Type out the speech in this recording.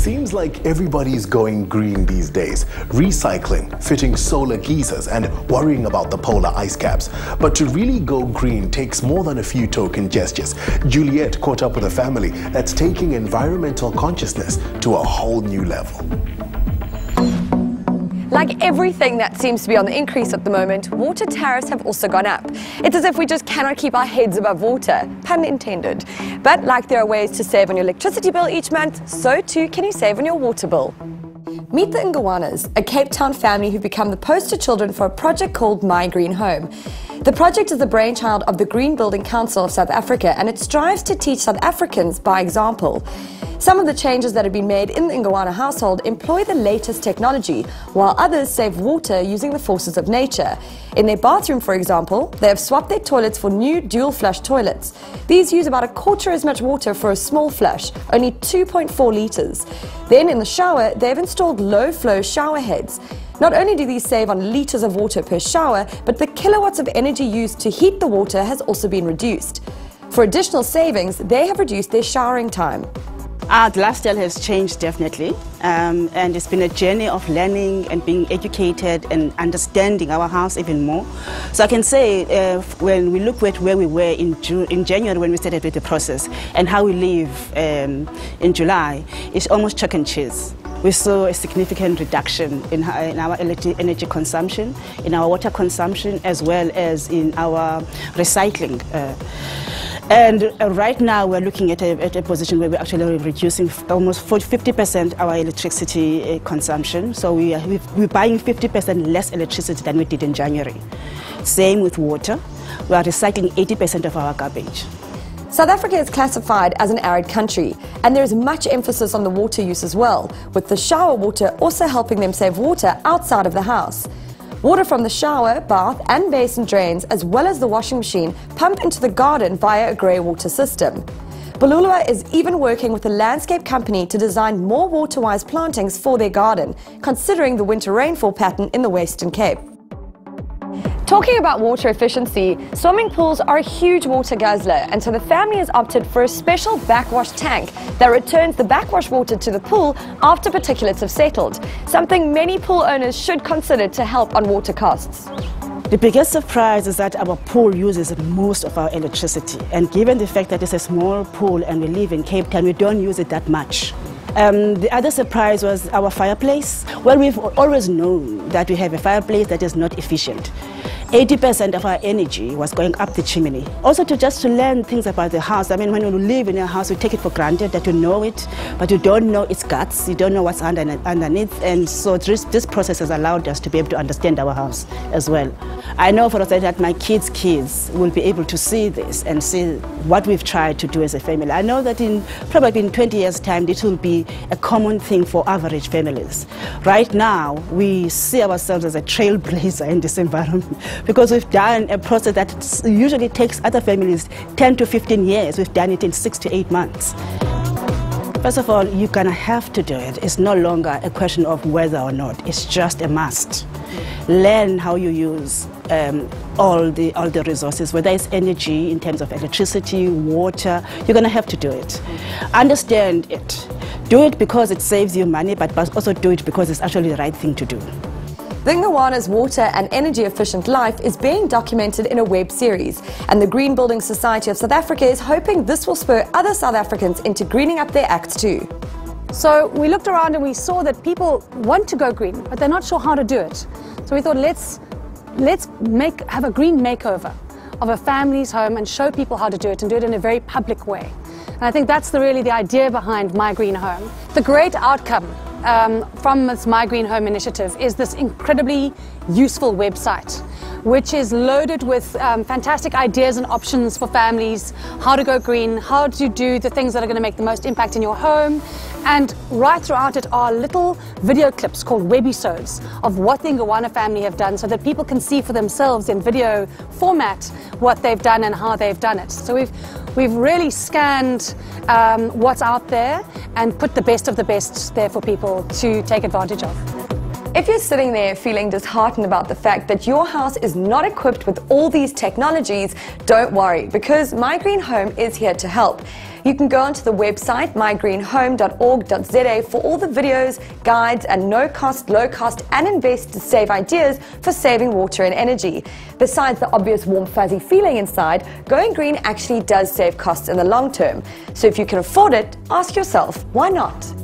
seems like everybody's going green these days, recycling, fitting solar geysers and worrying about the polar ice caps. But to really go green takes more than a few token gestures. Juliet caught up with a family that's taking environmental consciousness to a whole new level. Like everything that seems to be on the increase at the moment, water tariffs have also gone up. It's as if we just cannot keep our heads above water, pun intended. But like there are ways to save on your electricity bill each month, so too can you save on your water bill. Meet the Ngwanas, a Cape Town family who've become the poster children for a project called My Green Home. The project is the brainchild of the Green Building Council of South Africa, and it strives to teach South Africans by example. Some of the changes that have been made in the Ngwana household employ the latest technology, while others save water using the forces of nature. In their bathroom, for example, they have swapped their toilets for new dual-flush toilets. These use about a quarter as much water for a small flush, only 2.4 litres. Then in the shower, they've installed low-flow shower heads. Not only do these save on litres of water per shower, but the kilowatts of energy used to heat the water has also been reduced. For additional savings, they have reduced their showering time. The lifestyle has changed definitely, and it's been a journey of learning and being educated and understanding our house even more. So I can say when we look at where we were in January when we started with the process and how we live in July, it's almost chalk and cheese. We saw a significant reduction in our energy consumption, in our water consumption, as well as in our recycling. And right now we're looking at a position where we're actually reducing almost 50% our electricity consumption. So we're buying 50% less electricity than we did in January. Same with water. We are recycling 80% of our garbage. South Africa is classified as an arid country, and there is much emphasis on the water use as well, with the shower water also helping them save water outside of the house. Water from the shower, bath and basin drains, as well as the washing machine, pump into the garden via a grey water system. Bululwa is even working with a landscape company to design more water-wise plantings for their garden, considering the winter rainfall pattern in the Western Cape. Talking about water efficiency, swimming pools are a huge water guzzler, and so the family has opted for a special backwash tank that returns the backwash water to the pool after particulates have settled, something many pool owners should consider to help on water costs. The biggest surprise is that our pool uses most of our electricity, and given the fact that it's a small pool and we live in Cape Town, we don't use it that much. The other surprise was our fireplace. Well, we've always known that we have a fireplace that is not efficient. 80% of our energy was going up the chimney. Also just to learn things about the house. I mean, when you live in a house, you take it for granted that you know it, but you don't know its guts, you don't know what's underneath. And so this process has allowed us to be able to understand our house as well. I know for a fact that my kids' will be able to see this and see what we've tried to do as a family. I know that probably in 20 years' time, this will be a common thing for average families. Right now, we see ourselves as a trailblazer in this environment because we've done a process that usually takes other families 10 to 15 years. We've done it in 6 to 8 months. First of all, you're going to have to do it. It's no longer a question of whether or not. It's just a must. Learn how you use all the resources, whether it's energy in terms of electricity, water. You're going to have to do it. Understand it. Do it because it saves you money, but also do it because it's actually the right thing to do. The Ngwana's water and energy efficient life is being documented in a web series, and the Green Building Society of South Africa is hoping this will spur other South Africans into greening up their acts too. So we looked around and we saw that people want to go green, but they're not sure how to do it. So we thought let's have a green makeover of a family's home and show people how to do it, and do it in a very public way. And I think that's really the idea behind My Green Home. The great outcome from this My Green Home initiative is this incredibly useful website, which is loaded with fantastic ideas and options for families, how to go green, how to do the things that are going to make the most impact in your home. And right throughout it are little video clips called webisodes of what the Ngwana family have done, so that people can see for themselves in video format what they've done and how they've done it. So we've really scanned what's out there and put the best of the best there for people to take advantage of. If you're sitting there feeling disheartened about the fact that your house is not equipped with all these technologies, don't worry, because My Green Home is here to help. You can go onto the website mygreenhome.org.za for all the videos, guides, and no-cost, low-cost, and invest to save ideas for saving water and energy. Besides the obvious warm, fuzzy feeling inside, going green actually does save costs in the long term. So if you can afford it, ask yourself, why not?